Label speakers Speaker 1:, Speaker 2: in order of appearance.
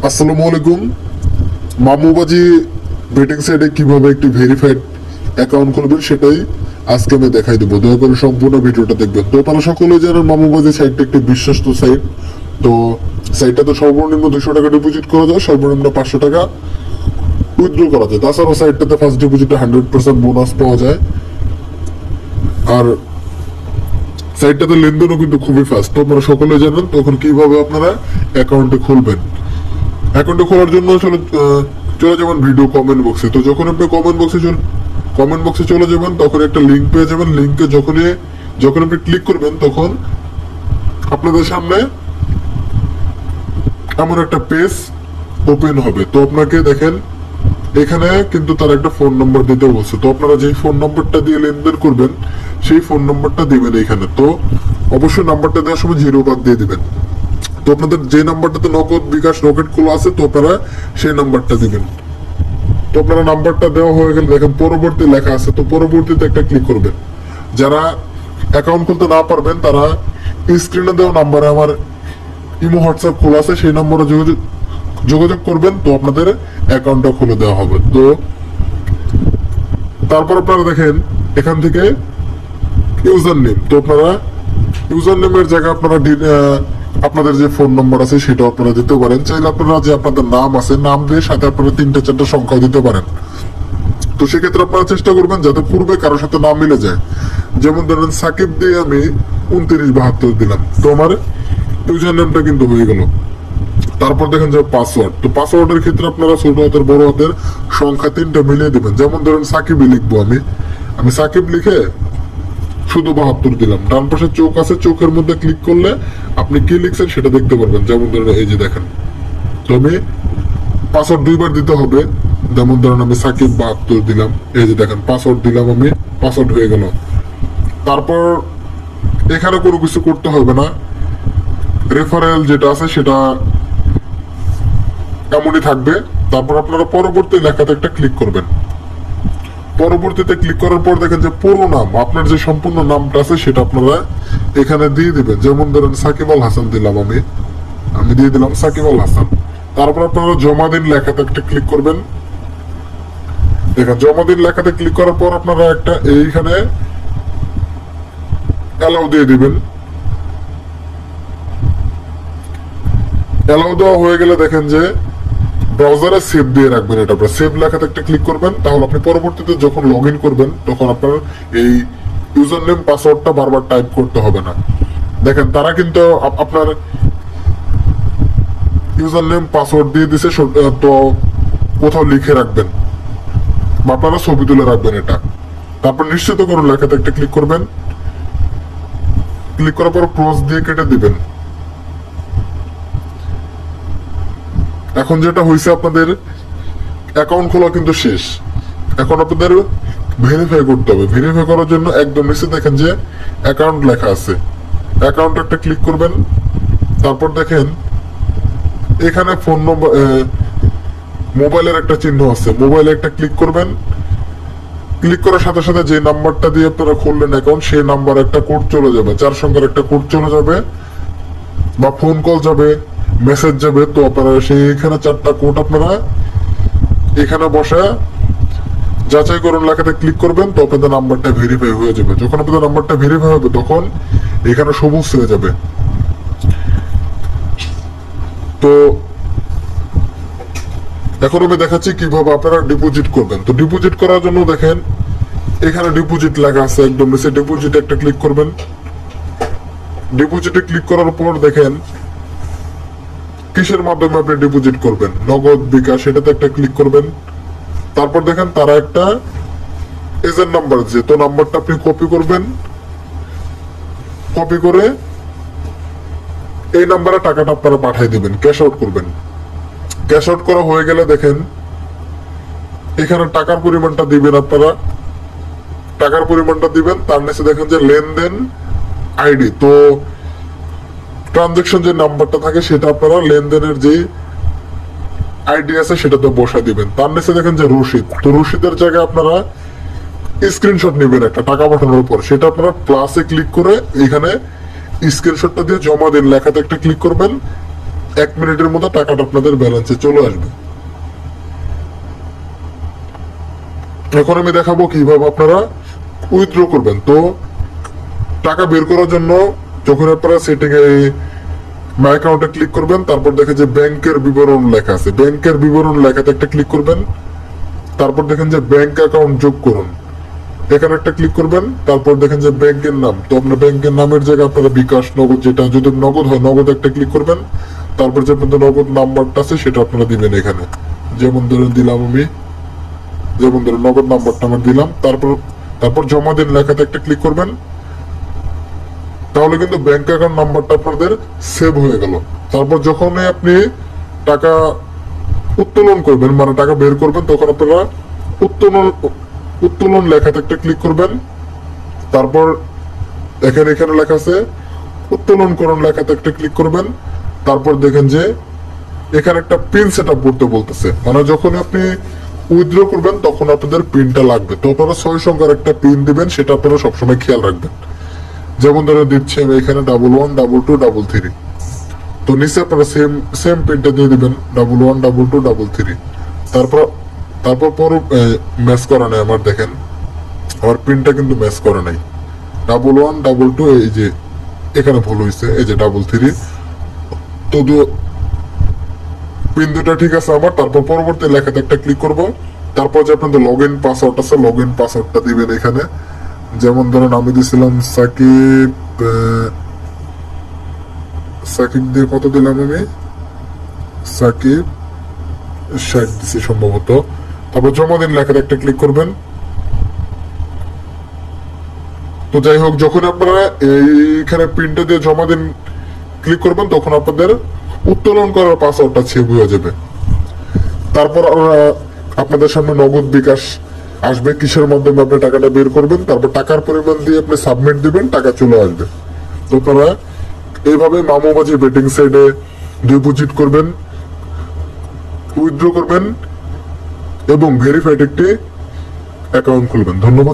Speaker 1: আসসালামু আলাইকুম। মামুবাজি বেটিং সাইটে কিভাবে একটি ভেরিফাইড অ্যাকাউন্ট খুলবেন সেটাই আজকে আমি দেখাই দেবো। দয়া করে সম্পূর্ণ ভিডিওটা দেখবেন। তো আপনারা সকলে জানেন মামুবাজি সাইটটা একটি বিশ্বস্ত সাইট। তো সাইটটাতে সর্বনিম্ন 200 টাকা ডিপোজিট করা যায়, সর্বনিম্ন 500 টাকা উইথড্র করা যায়। তাছাড়াও সাইটটাতে ফার্স্ট ডিপোজিটে 100% বোনাস পাওয়া যায়। আর সাইটটাতে লেনদেনও কিন্তু খুবই ফাস্ট। তো আপনারা সকলে জানেন। তখন কিভাবে আপনারা অ্যাকাউন্টে খুলবেন? অ্যাকাউন্টে খোলার জন্য চলে যাবেন ভিডিও কমেন্ট বক্সে। তো যখন আপনি কমেন্ট বক্সে চলে যাবেন তখন একটা লিঙ্ক পেয়ে যাবেন। লিঙ্কে যখন আপনি ক্লিক করবেন তখন আপনাদের সামনে এমন একটা পেজ ওপেন হবে। তো আপনাকে দেখেন এখানে কিন্তু তার একটা ফোন নম্বর দিতে বলছে। তো আপনারা যেই ফোন নম্বরটা দিয়ে লেনদেন করবেন সেই ফোন নম্বরটা দিবেন এখানে। তো অবশ্যই নাম্বারটা দেওয়ার সময় 0 বাদ দিয়ে দিবেন। তো আপনাদের যে নাম্বারটাতে নগদ, বিকাশ, রকেট খোলা আছে তো আপনারা সেই নাম্বারটা দিবেন। তো আপনারা নাম্বারটা দেওয়া হয়ে গেলে দেখেন পরবর্তী লেখা আছে। তো পরবর্তীতে একটা ক্লিক করবেন। যারা অ্যাকাউন্ট খুলতে না পারবেন তারা স্ক্রিনে দেওয়া নাম্বারে আমার ইমো হোয়াটসঅ্যাপ খোলা আছে, সেই নম্বরে যোগাযোগ করবেন। তো আপনাদের অ্যাকাউন্টটা খুলে দেওয়া হবে। তো তারপর আপনারা দেখেন এখান থেকে ইউজার নেম। তো আপনারা ইউজার নেমের জায়গায় আপনারা আপনাদের যে ফোন নম্বর আছে সেটা আপনারা দিতে পারেন। চাইলে আপনারা যে আপনাদের নাম আছে নাম দিয়ে সাথে আপনারা 3-4টা সংখ্যা দিতে পারেন। তো সেক্ষেত্রে আপনারা চেষ্টা করবেন যাতে পূর্বে কারোর সাথে নাম মিলে যায়। যেমন ধরেন সাকিব দিয়ে আমি 2972 দিলাম। তো আমার ইউজার নেমটা কিন্তু হয়ে গেল। তারপর দেখেন যে পাসওয়ার্ড। তো পাসওয়ার্ডের ক্ষেত্রে আপনারা ছোট হাতের বড় হাতের সংখ্যা 3টা মিলিয়ে দিবেন। যেমন ধরেন সাকিবই লিখবো আমি সাকিব লিখে শুধু 72 দিলাম। ডান পাশে চোখ আছে, চোখের মধ্যে ক্লিক করলে আপনি কি লিখছেন সেটা দেখতে পারবেন। যেমন ধরেন এই যে দেখেন। তো আমি পাসওয়ার্ড 2বার দিতে হবে। যেমন ধরেন আমি সাকিব 72 দিলাম। এই যে দেখেন পাসওয়ার্ড দিলাম, আমি পাসওয়ার্ড হয়ে গেল। তারপর এখানে কোনো কিছু করতে হবে না। রেফারেল যেটা আছে সেটা এমনই থাকবে। তারপর আপনারা পরবর্তী লেখাতে একটা ক্লিক করবেন। পরবর্তীতে ক্লিক করার পর দেখেন যে পুরো নাম, আপনার যে সম্পূর্ণ নামটা আছে সেটা আপনারা এখানে দিয়ে দিবেন। যেমন ধরেন সাকিব আল হাসান দিলাম, আমি দিয়ে দিলাম সাকিব আল হাসান। তারপর আপনারা জমা দিন লেখাতে একটা ক্লিক করবেন। দেখেন জমা দিন লেখাতে ক্লিক করার পর আপনারা একটা এইখানে অ্যালাউ দিয়ে দিবেন। অ্যালাউ দেওয়া হয়ে গেলে দেখেন যে ব্রাউজারে সেভ দিয়ে রাখবেন। এটা আপনারা সেভ লেখাতে একটা ক্লিক করবেন। তাহলে আপনি পরবর্তীতে যখন লগ ইন করবেন তখন আপনার এই ইউজার নেম পাসওয়ার্ডটা বারবার টাইপ করতে হবে না। দেখেন তারা কিন্তু আপনার ইউজার নেম পাসওয়ার্ড দিয়ে দিছে, তো কোথাও লিখে রাখবেন বা আপনারা ছবি তুলে রাখবেন এটা। তারপর নিশ্চিত করুন লেখাতে একটা ক্লিক করবেন। ক্লিক করার পর ক্রস দিয়ে কেটে দিবেন। এখন যেটা হয়েছে আপনাদের অ্যাকাউন্ট খোলা কিন্তু শেষ। এখন আপনাদের ভেরিফাই করতে হবে। ভেরিফাই করার জন্য একদম নিচে দেখেন যে অ্যাকাউন্ট লেখা আছে, অ্যাকাউন্ট একটা ক্লিক করবেন। তারপর দেখেন এখানে ফোন নম্বর, মোবাইলের একটা চিহ্ন আছে, মোবাইলে একটা ক্লিক করবেন। ক্লিক করার সাথে সাথে যে নাম্বারটা দিয়ে আপনারা খুললেন অ্যাকাউন্ট সেই নাম্বার একটা কোড চলে যাবে, 4 সংখ্যার একটা কোড চলে যাবে বা ফোন কল যাবে, মেসেজ যাবে। তো আপনারা সেইখানে 4টা কোড আপনারা এখানে বসে যাচাই করুন লেখাতে ক্লিক করবেন। তো আপনাদের নাম্বারটা ভেরিফাই হয়ে যাবে। যখন আপনাদের নাম্বারটা ভেরিফাই হবে তখন এখানে সবুজ হয়ে যাবে। তো এখন আমি দেখাচ্ছি কিভাবে আপনারা ডিপোজিট করবেন। তো ডিপোজিট করার জন্য দেখেন এখানে ডিপোজিট লেখা আছে, একদম নিচে ডিপোজিটে একটা ক্লিক করবেন। ডিপোজিটে ক্লিক করার পর দেখেন কিসের মাধ্যমে আপনি ডিপোজিট করবেন, নগদ, বিকাশ, সেটাতে একটা ক্লিক করবেন। তারপর দেখেন তারা একটা এজেন্ট নাম্বার দিয়েছে। তো নাম্বারটা আপনি কপি করবেন। কপি করে এই নাম্বারে টাকাটা আপনারা পাঠিয়ে দিবেন, ক্যাশ আউট করবেন। ক্যাশ আউট করা হয়ে গেলে দেখেন এখানে টাকার পরিমাণটা দিবেন। আপনারা টাকার পরিমাণটা দিবেন। তার নিচে দেখেন যে লেনদেন আইডি। তো ট্রানজাকশন যে নাম্বারটা থাকে সেটা আপনারা লেনদেনের যে আইডি আছে সেটাতে বসা দিবেন। তার নিচে দেখেন যে রসিদ। তো রসিদের জায়গায় আপনারা স্ক্রিনশট নেবেন একটা টাকা পাঠানোর পর। সেটা আপনারা প্লাসে ক্লিক করে এখানে স্ক্রিনশটটা দিয়ে জমা দিন লেখাতে একটা ক্লিক করবেন। 1 মিনিটের মধ্যে টাকাটা আপনাদের ব্যালেন্সে চলে আসবে। এখন আমি দেখাবো কিভাবে আপনারা উইথড্র করবেন। তো টাকা বের করার জন্য যখন আপনারা সেটিং এ মাই অ্যাকাউন্টে ক্লিক করবেন, তারপর দেখেন যে ব্যাংকের বিবরণ লেখা আছে, ব্যাংকের বিবরণ লেখাতে একটা ক্লিক করবেন। তারপর দেখেন যে ব্যাংক অ্যাকাউন্ট যোগ করুন, এখানে একটা ক্লিক করবেন। তারপর দেখেন যে ব্যাংকের নাম, তো আপনার ব্যাংকের নামের জায়গায় আপনারা বিকাশ, নগদ, যেটা যদি নগদ হয় নগদ একটা ক্লিক করবেন। তারপর যে আপনাদের নগদ নাম্বারটা আছে সেটা আপনারা দিবেন এখানে, যেমন ধরে দিলাম আমি, যেমন ধরে নগদ নাম্বারটা আমার দিলাম। তারপর জমা দিন লেখাতে একটা ক্লিক করবেন। তাহলে কিন্তু ব্যাংক অ্যাকাউন্ট নাম্বারটা আপনাদের সেভ হয়ে গেল। তারপর যখনই আপনি টাকা উত্তোলন করবেন, মানে টাকা বের করবেন, তখন আপনারা উত্তোলন লেখাতে একটা ক্লিক করবেন। তারপর এখানে লেখা আছে উত্তোলন করুন লেখাতে একটা ক্লিক করবেন। তারপর দেখেন যে এখানে একটা পিন সেট আপ করতে বলতেছে, মানে যখন আপনি উইথড্র করবেন তখন আপনাদের পিনটা লাগবে। তো আপনারা 6 সংখ্যার একটা পিন দিবেন, সেটা আপনারা সবসময় খেয়াল রাখবেন। যেমন ধরে দিচ্ছে এখানে 112233, তো নিচে আপনারা সেম পিনটা দিয়ে দিবেন 112233। তারপর ম্যাচ করা নাই আমার, দেখেন আমার পিনটা কিন্তু ম্যাচ করা নাই। 1122, এই যে এখানে ভুল হয়েছে, এই যে 33, তো পিন দুটা ঠিক আছে আমার। তারপর পরবর্তী লেখাতে একটা ক্লিক করব। তারপর যে আপনাদের লগ ইন পাসওয়ার্ড আছে, লগ ইন পাসওয়ার্ডটা দিবেন এখানে। যেমন ধরেন আমি দিয়েছিলাম সাকিব দিয়ে কত দিলাম আমি, সাকিব 60 দিছি সম্ভবত। তারপর জমা দিন লেখাতে একটা ক্লিক করবেন। তো যাই হোক, যখন আপনারা এইখানে প্রিন্টে দিয়ে জমা দিন ক্লিক করবেন, তখন আপনাদের উত্তোলন করার পাসওয়ার্ডটা সেভ হয়ে যাবে। তারপর আপনাদের সামনে নগদ বিকাশ আসবে, কিসের মাধ্যমে আপনি টাকাটা বের করবেন। তারপর টাকার পরিমাণ দিয়ে আপনি সাবমিট দিবেন, টাকা চলে আসবে। তো আপনারা এইভাবে মামুবাজি বেটিং সাইটে ডিপোজিট করবেন, উইথড্র করবেন এবং ভেরিফাইড একটি অ্যাকাউন্ট খুলবেন। ধন্যবাদ।